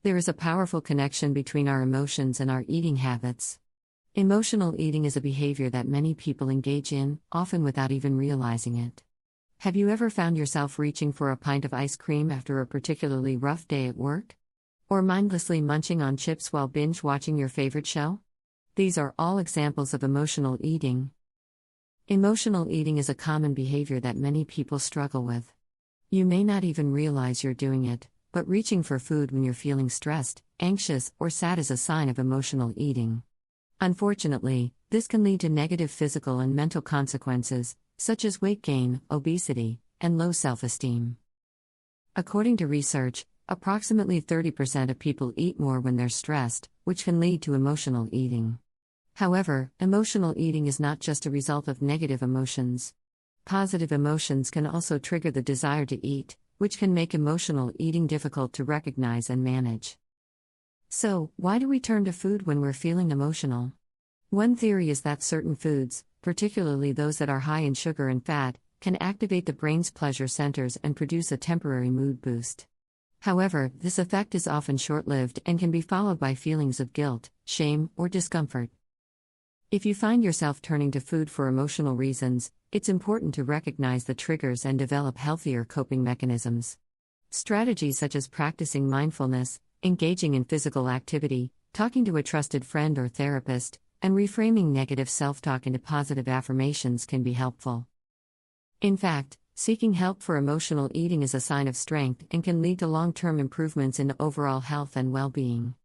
There is a powerful connection between our emotions and our eating habits. Emotional eating is a behavior that many people engage in, often without even realizing it. Have you ever found yourself reaching for a pint of ice cream after a particularly rough day at work? Or mindlessly munching on chips while binge watching your favorite show? These are all examples of emotional eating. Emotional eating is a common behavior that many people struggle with. You may not even realize you're doing it, but reaching for food when you're feeling stressed, anxious, or sad is a sign of emotional eating. Unfortunately, this can lead to negative physical and mental consequences, such as weight gain, obesity, and low self-esteem. According to research, approximately 30% of people eat more when they're stressed, which can lead to emotional eating. However, emotional eating is not just a result of negative emotions. Positive emotions can also trigger the desire to eat, which can make emotional eating difficult to recognize and manage. So, why do we turn to food when we're feeling emotional? One theory is that certain foods, particularly those that are high in sugar and fat, can activate the brain's pleasure centers and produce a temporary mood boost. However, this effect is often short-lived and can be followed by feelings of guilt, shame, or discomfort. If you find yourself turning to food for emotional reasons, it's important to recognize the triggers and develop healthier coping mechanisms. Strategies such as practicing mindfulness, engaging in physical activity, talking to a trusted friend or therapist, and reframing negative self-talk into positive affirmations can be helpful. In fact, seeking help for emotional eating is a sign of strength and can lead to long-term improvements in overall health and well-being.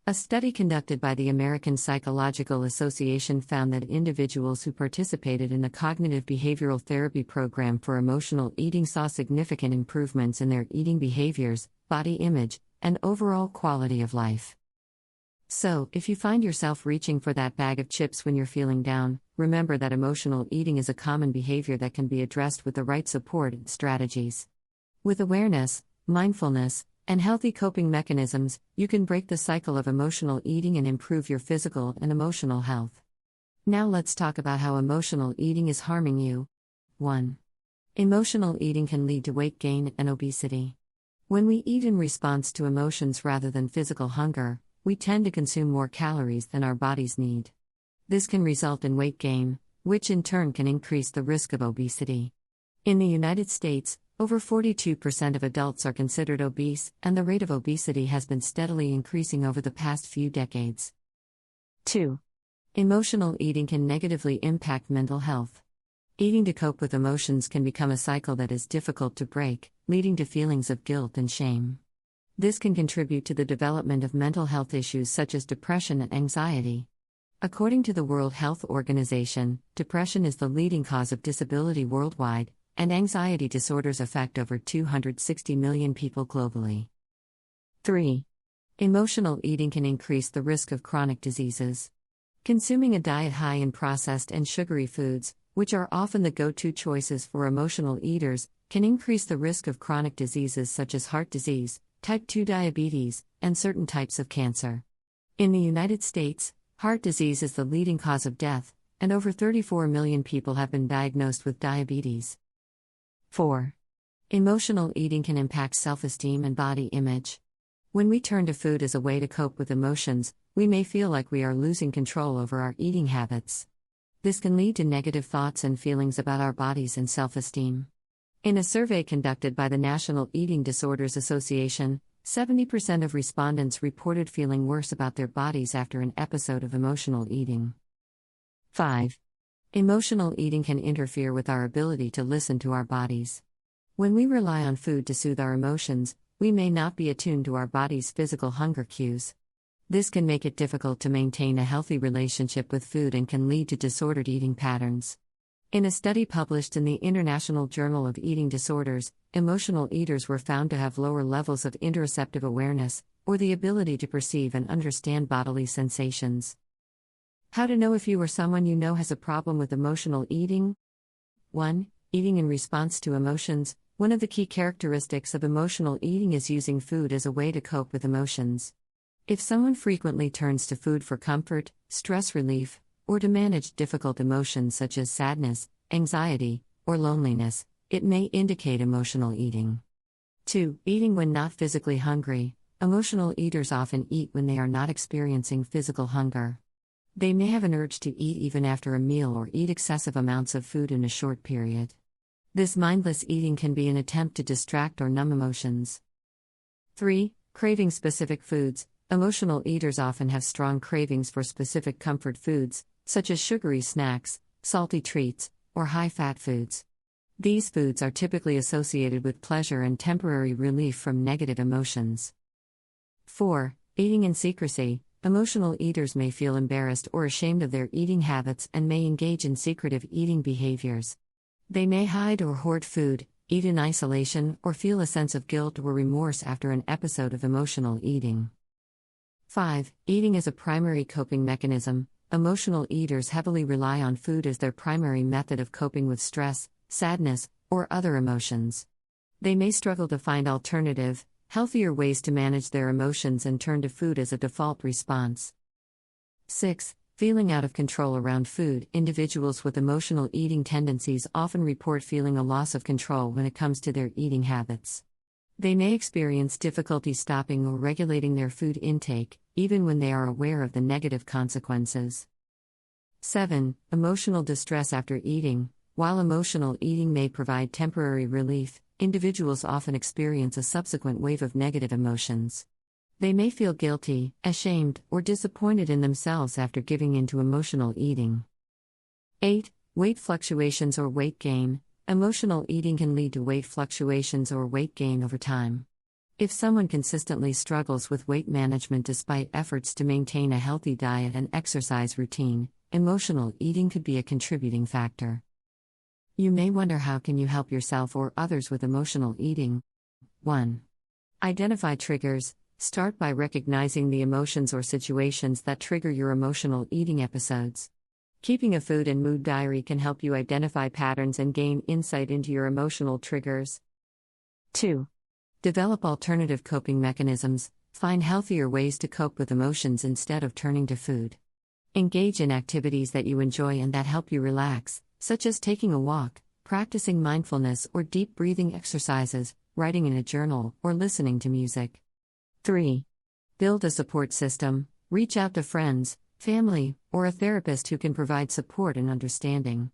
A study conducted by the American Psychological Association found that individuals who participated in the cognitive behavioral therapy program for emotional eating saw significant improvements in their eating behaviors, body image, and overall quality of life. So, if you find yourself reaching for that bag of chips when you're feeling down, remember that emotional eating is a common behavior that can be addressed with the right support and strategies. With awareness, mindfulness, and healthy coping mechanisms, you can break the cycle of emotional eating and improve your physical and emotional health. Now let's talk about how emotional eating is harming you. 1. Emotional eating can lead to weight gain and obesity. When we eat in response to emotions rather than physical hunger, we tend to consume more calories than our bodies need. This can result in weight gain, which in turn can increase the risk of obesity. In the United States, over 42% of adults are considered obese, and the rate of obesity has been steadily increasing over the past few decades. 2. Emotional eating can negatively impact mental health. Eating to cope with emotions can become a cycle that is difficult to break, leading to feelings of guilt and shame. This can contribute to the development of mental health issues such as depression and anxiety. According to the World Health Organization, depression is the leading cause of disability worldwide, and anxiety disorders affect over 260 million people globally. 3. Emotional eating can increase the risk of chronic diseases. Consuming a diet high in processed and sugary foods, which are often the go-to choices for emotional eaters, can increase the risk of chronic diseases such as heart disease, type 2 diabetes, and certain types of cancer. In the United States, heart disease is the leading cause of death, and over 34 million people have been diagnosed with diabetes. 4. Emotional eating can impact self-esteem and body image. When we turn to food as a way to cope with emotions, we may feel like we are losing control over our eating habits. This can lead to negative thoughts and feelings about our bodies and self-esteem. In a survey conducted by the National Eating Disorders Association, 70% of respondents reported feeling worse about their bodies after an episode of emotional eating. 5. Emotional eating can interfere with our ability to listen to our bodies. When we rely on food to soothe our emotions, we may not be attuned to our body's physical hunger cues. This can make it difficult to maintain a healthy relationship with food and can lead to disordered eating patterns. In a study published in the International Journal of Eating Disorders, emotional eaters were found to have lower levels of interoceptive awareness, or the ability to perceive and understand bodily sensations. How to know if you or someone you know has a problem with emotional eating? 1. Eating in response to emotions. One of the key characteristics of emotional eating is using food as a way to cope with emotions. If someone frequently turns to food for comfort, stress relief, or to manage difficult emotions such as sadness, anxiety, or loneliness, it may indicate emotional eating. 2. Eating when not physically hungry. Emotional eaters often eat when they are not experiencing physical hunger. They may have an urge to eat even after a meal or eat excessive amounts of food in a short period. This mindless eating can be an attempt to distract or numb emotions. 3. Craving specific foods. Emotional eaters often have strong cravings for specific comfort foods, such as sugary snacks, salty treats, or high-fat foods. These foods are typically associated with pleasure and temporary relief from negative emotions. 4. Eating in secrecy. Emotional eaters may feel embarrassed or ashamed of their eating habits and may engage in secretive eating behaviors. They may hide or hoard food, eat in isolation, or feel a sense of guilt or remorse after an episode of emotional eating. 5. Eating as a primary coping mechanism. Emotional eaters heavily rely on food as their primary method of coping with stress, sadness, or other emotions. They may struggle to find alternative, healthier ways to manage their emotions and turn to food as a default response. 6. Feeling out of control around food. Individuals with emotional eating tendencies often report feeling a loss of control when it comes to their eating habits. They may experience difficulty stopping or regulating their food intake, even when they are aware of the negative consequences. 7. Emotional distress after eating. While emotional eating may provide temporary relief, individuals often experience a subsequent wave of negative emotions. They may feel guilty, ashamed, or disappointed in themselves after giving in to emotional eating. 8. Weight fluctuations or weight gain. Emotional eating can lead to weight fluctuations or weight gain over time. If someone consistently struggles with weight management despite efforts to maintain a healthy diet and exercise routine, emotional eating could be a contributing factor. You may wonder, how can you help yourself or others with emotional eating? 1. Identify triggers. Start by recognizing the emotions or situations that trigger your emotional eating episodes. Keeping a food and mood diary can help you identify patterns and gain insight into your emotional triggers. 2. Develop alternative coping mechanisms. Find healthier ways to cope with emotions instead of turning to food. Engage in activities that you enjoy and that help you relax, such as taking a walk, practicing mindfulness or deep breathing exercises, writing in a journal, or listening to music. 3. Build a support system. Reach out to friends, family, or a therapist who can provide support and understanding.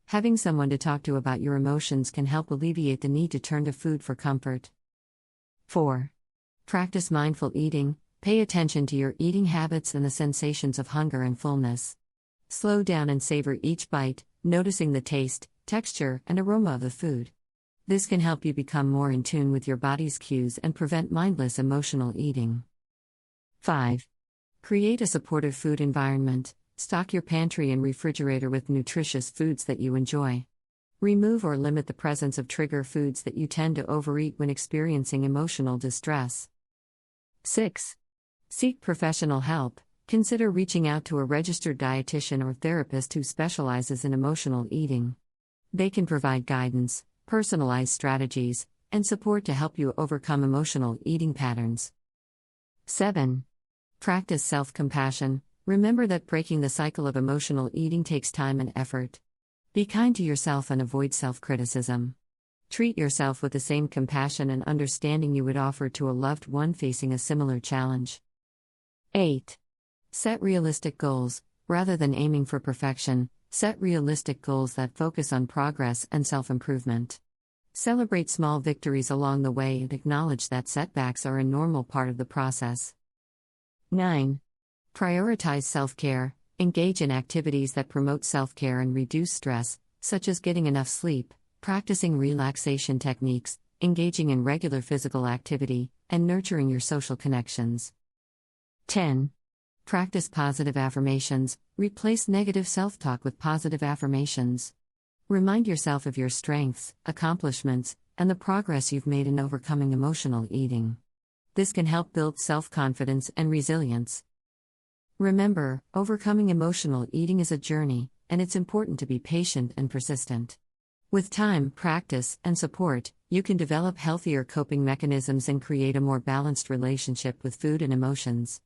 Having someone to talk to about your emotions can help alleviate the need to turn to food for comfort. 4. Practice mindful eating. Pay attention to your eating habits and the sensations of hunger and fullness. Slow down and savor each bite, noticing the taste, texture, and aroma of the food. This can help you become more in tune with your body's cues and prevent mindless emotional eating. 5. Create a supportive food environment. Stock your pantry and refrigerator with nutritious foods that you enjoy. Remove or limit the presence of trigger foods that you tend to overeat when experiencing emotional distress. 6. Seek professional help. Consider reaching out to a registered dietitian or therapist who specializes in emotional eating. They can provide guidance, personalized strategies, and support to help you overcome emotional eating patterns. 7. Practice self-compassion. Remember that breaking the cycle of emotional eating takes time and effort. Be kind to yourself and avoid self-criticism. Treat yourself with the same compassion and understanding you would offer to a loved one facing a similar challenge. 8. Set realistic goals. Rather than aiming for perfection, set realistic goals that focus on progress and self-improvement. Celebrate small victories along the way and acknowledge that setbacks are a normal part of the process. 9. Prioritize self-care. Engage in activities that promote self-care and reduce stress, such as getting enough sleep, practicing relaxation techniques, engaging in regular physical activity, and nurturing your social connections. 10. Practice positive affirmations. Replace negative self-talk with positive affirmations. Remind yourself of your strengths, accomplishments, and the progress you've made in overcoming emotional eating. This can help build self-confidence and resilience. Remember, overcoming emotional eating is a journey, and it's important to be patient and persistent. With time, practice, and support, you can develop healthier coping mechanisms and create a more balanced relationship with food and emotions.